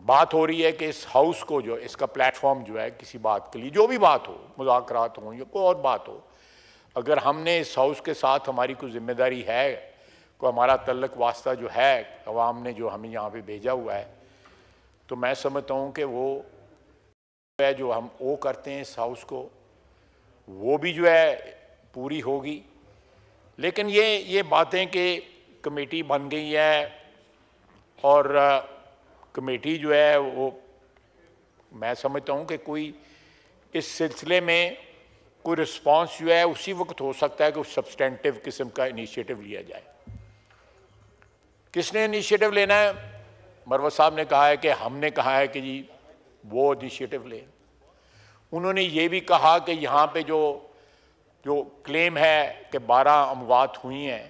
بات ہو رہی ہے کہ اس ہاؤس کو جو اس کا پلیٹ فارم جو ہے کسی بات کے لیے، جو بھی بات ہو، مذاکرات ہوں یا کوئی اور بات ہو، اگر ہم نے اس ہاؤس کے ساتھ ہماری کوئی ذمہ داری ہے، کوئی ہمارا تعلق واسطہ جو ہے عوام نے جو ہمیں یہاں پہ بھیجا ہوا ہے، تو میں سمجھتا ہوں کہ وہ جو ہم او کرتے ہیں اس ہاؤس کو، وہ بھی جو ہے پوری ہوگی۔ لیکن یہ باتیں کہ کمیٹی بن گئی ہے اور کمیٹی جو ہے وہ، میں سمجھتا ہوں کہ کوئی اس سلسلے میں کوئی رسپانس جو ہے اسی وقت ہو سکتا ہے کہ اس سبسٹینٹیو قسم کا انیشیٹو لیا جائے۔ کس نے انیشیٹو لینا ہے؟ مروت صاحب نے کہا ہے کہ ہم نے کہا ہے کہ جی وہ انیشیٹو لیں۔ انہوں نے یہ بھی کہا کہ یہاں پہ جو کلیم ہے کہ 12 اموات ہوئی ہیں،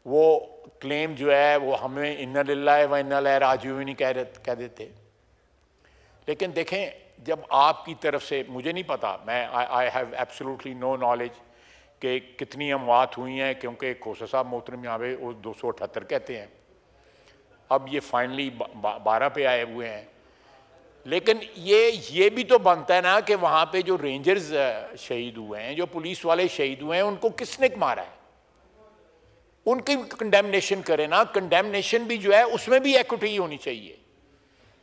وہ کلیم جو ہے وہ ہمیں اِنَّا لِلَّهِ وَإِنَّا إِلَيْهِ رَاجِعُونَ کہہ دیتے۔ لیکن دیکھیں، جب آپ کی طرف سے، مجھے نہیں پتا، میں I have absolutely no knowledge کہ کتنی اموات ہوئی ہیں، کیونکہ کھوسا صاحب محترم یہاں پہ 278 کہتے ہیں، اب یہ فائنلی 12 پہ آئے ہوئے ہیں۔ لیکن یہ بھی تو بنتا ہے نا کہ وہاں پہ جو رینجرز شہید ہوئے ہیں، جو پولیس والے شہید ہوئے ہیں، ان کو کس نے مارا ہے؟ ان کی کنڈیمنیشن کرے نا۔ کنڈیمنیشن بھی جو ہے اس میں بھی ایکوٹی ہونی چاہیے۔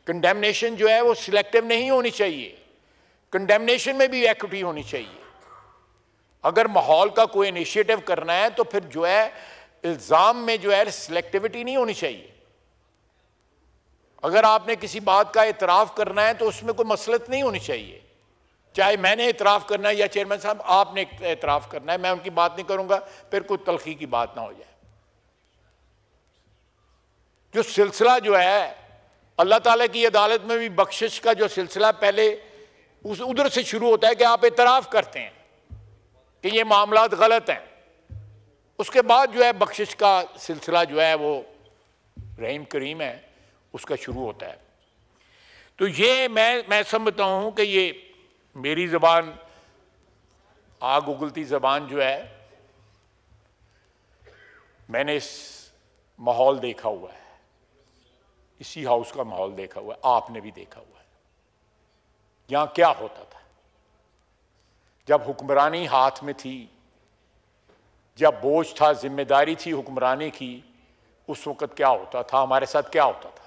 کنڈیمنیشن جو ہے وہ سلیکٹیو نہیں ہونی چاہیے، کنڈیمنیشن میں بھی ایکوٹی ہونی چاہیے۔ اگر ماحول کا کوئی انیشیٹو کرنا ہے تو پھر جو ہے الزام میں جو ہے سلیکٹیوٹی نہیں ہونی چاہیے۔ اگر آپ نے کسی بات کا اعتراف کرنا ہے تو اس میں کوئی مصلحت نہیں ہونی چاہیے، چاہے میں نے اعتراف کرنا ہے یا چیئرمین صاحب آپ نے اعتراف کرنا ہے، میں ان کی بات نہیں کروں گا، پھر کوئی تلخی کی بات نہ ہو جائے۔ جو سلسلہ جو ہے اللہ تعالیٰ کی عدالت میں بھی بخشش کا جو سلسلہ پہلے ادھر سے شروع ہوتا ہے کہ آپ اعتراف کرتے ہیں کہ یہ معاملات غلط ہیں، اس کے بعد جو ہے بخشش کا سلسلہ جو ہے وہ رحیم کریم ہے، اس کا شروع ہوتا ہے۔ تو یہ میں سمجھتا ہوں کہ یہ میری زبان آگ اگلتی زبان جو ہے، میں نے اس ماحول دیکھا ہوا ہے، اسی ہاؤس کا ماحول دیکھا ہوا ہے، آپ نے بھی دیکھا ہوا ہے۔ یہاں کیا ہوتا تھا جب حکمرانی ہاتھ میں تھی، جب بوجھ تھا، ذمہ داری تھی حکمرانی کی، اس وقت کیا ہوتا تھا، ہمارے ساتھ کیا ہوتا تھا۔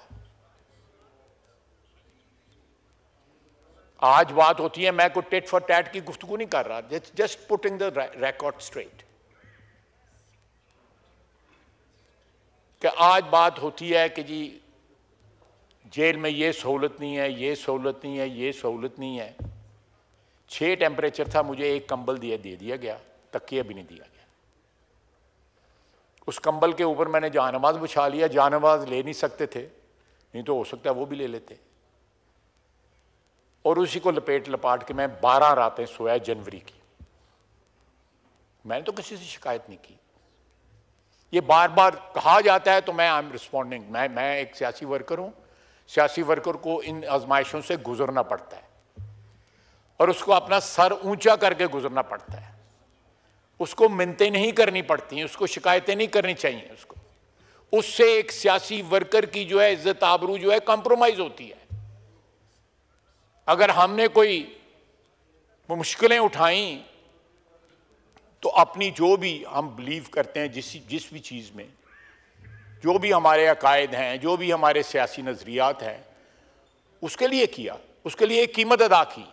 آج بات ہوتی ہے، میں کوئی ٹیٹ فار ٹیٹ کی گفتگو نہیں کر رہا، just putting the record straight, کہ آج بات ہوتی ہے کہ جی جیل میں یہ سہولت نہیں ہے، یہ سہولت نہیں ہے، یہ سہولت نہیں ہے۔ 6 ٹیمپریچر تھا، مجھے ایک کمبل دے دیا گیا، تکیہ بھی نہیں دیا گیا۔ اس کمبل کے اوپر میں نے جہاں نماز بچھا لیا، جہاں نماز لے نہیں سکتے تھے، نہیں تو ہو سکتا ہے وہ بھی لے لیتے، اور اسی کو لپاٹ کے میں 12 راتیں سویا جنوری کی۔ میں نے تو کسی سے شکایت نہیں کی، یہ بار بار کہا جاتا ہے تو میں آئی ایم رسپونڈنگ۔ میں ایک سیاسی ورکر ہوں، سیاسی ورکر کو ان آزمائشوں سے گزرنا پڑتا ہے، اور اس کو اپنا سر اونچا کر کے گزرنا پڑتا ہے، اس کو منتیں نہیں کرنی پڑتی ہیں، اس کو شکایتیں نہیں کرنی چاہیے، اس سے ایک سیاسی ورکر کی جو ہے عزت آبرو جو ہے کمپرومائز ہوتی ہے۔ اگر ہم نے کوئی مشکلیں اٹھائیں تو اپنی جو بھی ہم بلیو کرتے ہیں، جس بھی چیز میں، جو بھی ہمارے عقائد ہیں، جو بھی ہمارے سیاسی نظریات ہیں، اس کے لیے کیا، اس کے لیے ایک قیمت ادا کی۔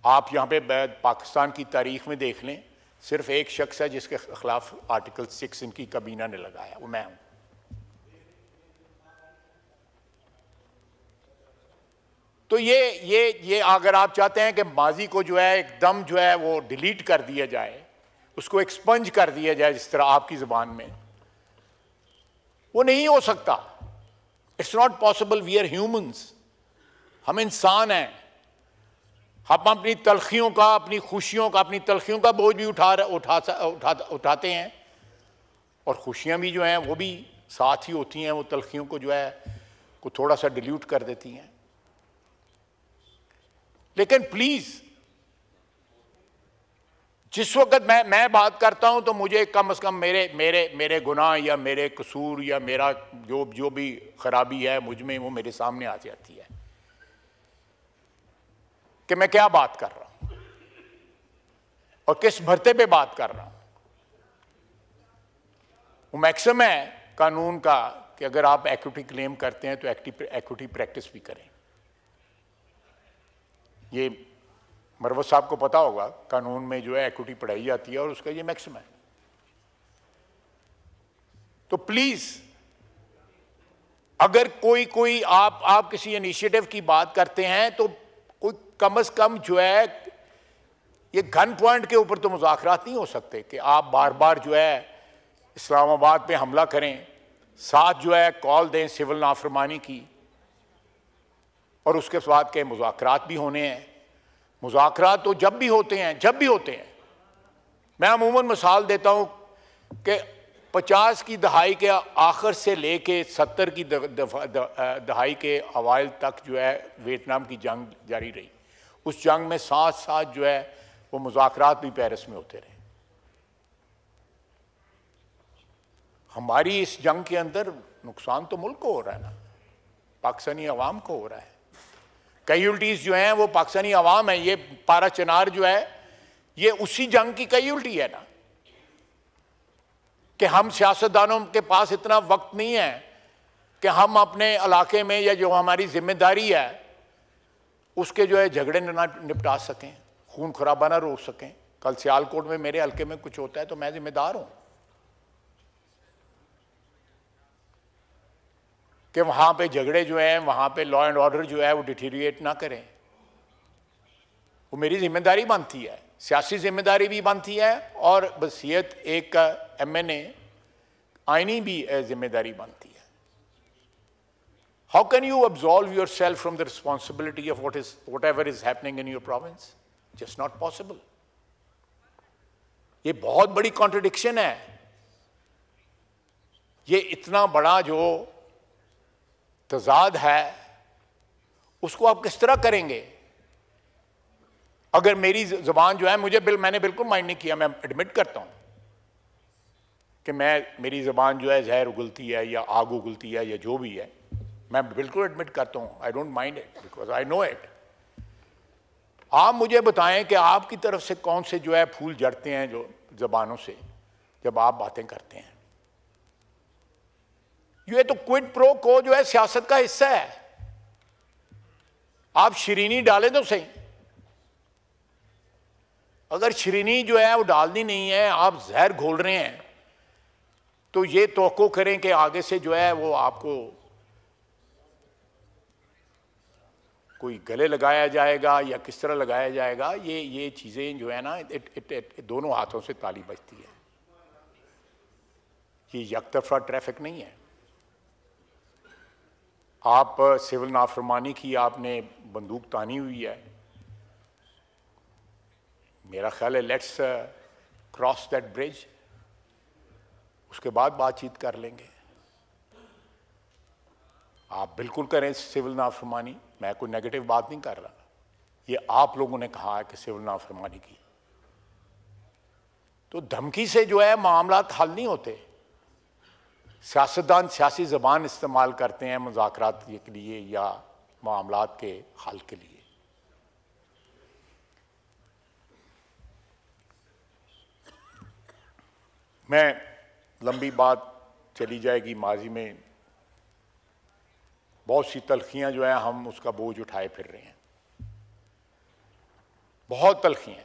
آپ یہاں پہ پاکستان کی تاریخ میں دیکھ لیں، صرف ایک شخص ہے جس کے خلاف آرٹیکل 6 ان کی کابینہ نے لگایا، وہ میں ہوں۔ تو یہ اگر آپ چاہتے ہیں کہ ماضی کو جو ہے ایک دم جو ہے وہ ڈیلیٹ کر دیا جائے، اس کو ایکسپنج کر دیا جائے جس طرح آپ کی زبان میں، وہ نہیں ہو سکتا۔ It's not possible, we are humans, ہم انسان ہیں، ہم اپنی تلخیوں کا، اپنی خوشیوں کا، اپنی تلخیوں کا بوجھ بھی اٹھاتے ہیں، اور خوشیاں بھی جو ہیں وہ بھی ساتھ ہی ہوتی ہیں، وہ تلخیوں کو جو ہے کو تھوڑا سا ڈیلیوٹ کر دیتی ہیں۔ لیکن پلیز جس وقت میں بات کرتا ہوں تو مجھے کم از کم میرے گناہ یا میرے قصور یا میرا جو بھی خرابی ہے مجھ میں وہ میرے سامنے آ جاتی ہے کہ میں کیا بات کر رہا ہوں اور کس بھرتے پہ بات کر رہا ہوں. وہ میکسم ہے قانون کا کہ اگر آپ ایکوٹی کلیم کرتے ہیں تو ایکوٹی پریکٹس بھی کریں. یہ مروت صاحب کو پتا ہوگا قانون میں جو ہے ایکوٹی پڑھائی جاتی ہے اور اس کا یہ میکسم ہے. تو پلیز اگر کوئی آپ کسی انیشیٹو کی بات کرتے ہیں تو کوئی کم از کم جو ہے یہ گن پوائنٹ کے اوپر تو مذاکرات نہیں ہو سکتے کہ آپ بار بار جو ہے اسلام آباد پہ حملہ کریں, ساتھ جو ہے کال دیں سول نافرمانی کی, اور اس کے بعد کے مذاکرات بھی ہونے ہیں. مذاکرات تو جب بھی ہوتے ہیں. میں عموماً مثال دیتا ہوں کہ 50 کی دہائی کے آخر سے لے کے 70 کی دہائی کے اوائل تک جو ہے ویتنام کی جنگ جاری رہی. اس جنگ میں ساتھ جو ہے وہ مذاکرات بھی پیرس میں ہوتے رہے. ہماری اس جنگ کے اندر نقصان تو ملک کو ہو رہا ہے نا, پاکستانی عوام کو ہو رہا ہے. کیجولٹیز جو ہیں وہ پاکستانی عوام ہیں. یہ پارا چنار جو ہے یہ اسی جنگ کی کیجولٹی ہے نا, کہ ہم سیاستدانوں کے پاس اتنا وقت نہیں ہے کہ ہم اپنے علاقے میں یا جو ہماری ذمہ داری ہے اس کے جو ہے جھگڑے نہ نپٹا سکیں, خون خرابہ نہ روک سکیں. کل سیالکوٹ میں میرے حلقے میں کچھ ہوتا ہے تو میں ذمہ دار ہوں کہ وہاں پہ جھگڑے جو ہیں, وہاں پہ لا اینڈ آرڈر جو ہے وہ ڈیٹیریٹ نہ کریں. وہ میری ذمہ داری بنتی ہے, سیاسی ذمہ داری بھی بنتی ہے, اور بحیثیت ایک MNA آئینی بھی ذمہ داری بنتی ہے. How can you absolve yourself from the responsibility of whatever is happening in your province? Just not possible. یہ بہت بڑی کانٹرڈکشن ہے. یہ اتنا بڑا جو تضاد ہے اس کو آپ کس طرح کریں گے؟ اگر میری زبان جو ہے میں نے بالکل مائنڈ نہیں کیا, میں ایڈمٹ کرتا ہوں کہ میری زبان جو ہے زہر اگلتی ہے یا آگ اگلتی ہے یا جو بھی ہے, میں بالکل ایڈمٹ کرتا ہوں. I don't mind it because I know it. آپ مجھے بتائیں کہ آپ کی طرف سے کون سے جو ہے پھول جڑتے ہیں جو زبانوں سے جب آپ باتیں کرتے ہیں. یہ تو کوئڈ پرو کو جو ہے سیاست کا حصہ ہے. آپ شرینی ڈالیں تو صحیح. اگر شرینی جو ہے وہ ڈالنی نہیں ہے, آپ زہر گھول رہے ہیں, تو یہ توقع کریں کہ آگے سے جو ہے وہ آپ کو کوئی گلے لگایا جائے گا یا کس طرح لگایا جائے گا. یہ چیزیں جو ہے نا دونوں ہاتھوں سے تالی بجتی ہے. یہ یک طرفہ ٹریفک نہیں ہے. آپ سول نافرمانی کی آپ نے بندوق تانی ہوئی ہے. میرا خیال ہے لیٹس کراس دیٹ برج, اس کے بعد بات چیت کر لیں گے. آپ بالکل کریں سول نافرمانی, میں کوئی نیگیٹو بات نہیں کر رہا. یہ آپ لوگوں نے کہا ہے کہ سول نافرمانی کی. تو دھمکی سے جو ہے معاملات حل نہیں ہوتے. سیاستدان سیاسی زبان استعمال کرتے ہیں مذاکرات کے لیے یا معاملات کے حل کے لیے. میں لمبی بات چلی جائے گی. ماضی میں بہت سی تلخیاں جو ہیں ہم اس کا بوجھ اٹھائے پھر رہے ہیں, بہت تلخیاں.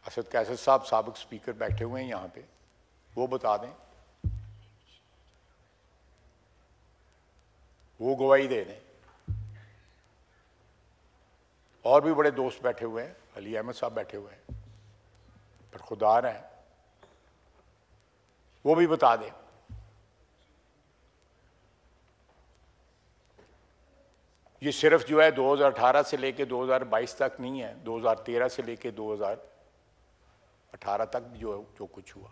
اسد کیسر صاحب سابق سپیکر بیٹھے ہوئے ہیں یہاں پہ, وہ بتا دیں, وہ گواہی دے دیں. اور بھی بڑے دوست بیٹھے ہوئے ہیں, علی احمد صاحب بیٹھے ہوئے ہیں, برخودار ہیں, وہ بھی بتا دیں. یہ صرف جو ہے 2018 سے لے کے 2022 تک نہیں ہے, 2013 سے لے کے 2018 تک جو کچھ ہوا.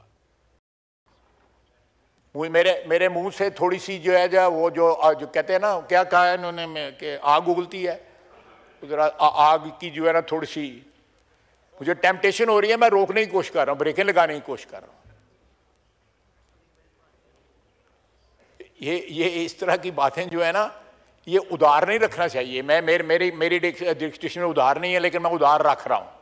میرے منہ سے تھوڑی سی جو ہے وہ جو کہتے ہیں نا, کیا کہا ہے انہوں نے کہ آگ اگلتی ہے, ذرا آگ کی جو ہے نا تھوڑی سی مجھے ٹیمپٹیشن ہو رہی ہے, میں روکنے کی کوشش کر رہا ہوں, بریکیں لگانے کی کوشش کر رہا ہوں. یہ اس طرح کی باتیں جو ہے نا, یہ ادار نہیں رکھنا چاہیے. میری ڈکٹیشن میں ادار نہیں ہے, لیکن میں ادار رکھ رہا ہوں.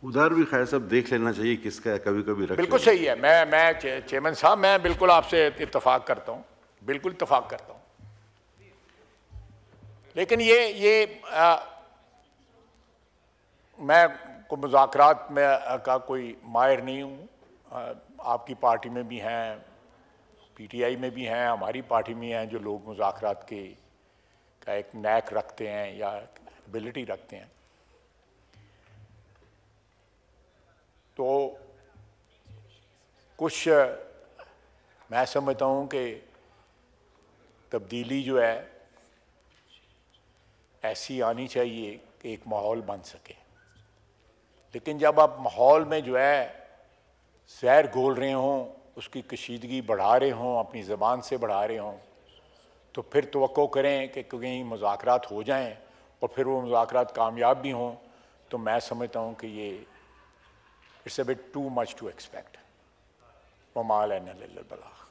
ادھر بھی خیر صاحب دیکھ لینا چاہیے کس کا ہے, کبھی کبھی رکھ بالکل صحیح ہے. میں چیئرمین صاحب, میں بالکل آپ سے اتفاق کرتا ہوں, بالکل اتفاق کرتا ہوں. لیکن یہ میں مذاکرات میں کا کوئی ماہر نہیں ہوں. آپ کی پارٹی میں بھی ہیں, پی ٹی آئی میں بھی ہیں, ہماری پارٹی میں ہیں جو لوگ مذاکرات کا ایک نیک رکھتے ہیں یا ایبلٹی رکھتے ہیں. تو کچھ میں سمجھتا ہوں کہ تبدیلی جو ہے ایسی آنی چاہیے کہ ایک ماحول بن سکے. لیکن جب آپ ماحول میں جو ہے زہر گھول رہے ہوں, اس کی کشیدگی بڑھا رہے ہوں, اپنی زبان سے بڑھا رہے ہوں, تو پھر توقع کریں کہ کہیں مذاکرات ہو جائیں اور پھر وہ مذاکرات کامیاب بھی ہوں, تو میں سمجھتا ہوں کہ یہ it's a bit too much to expect. وما علینا الا البلاغ.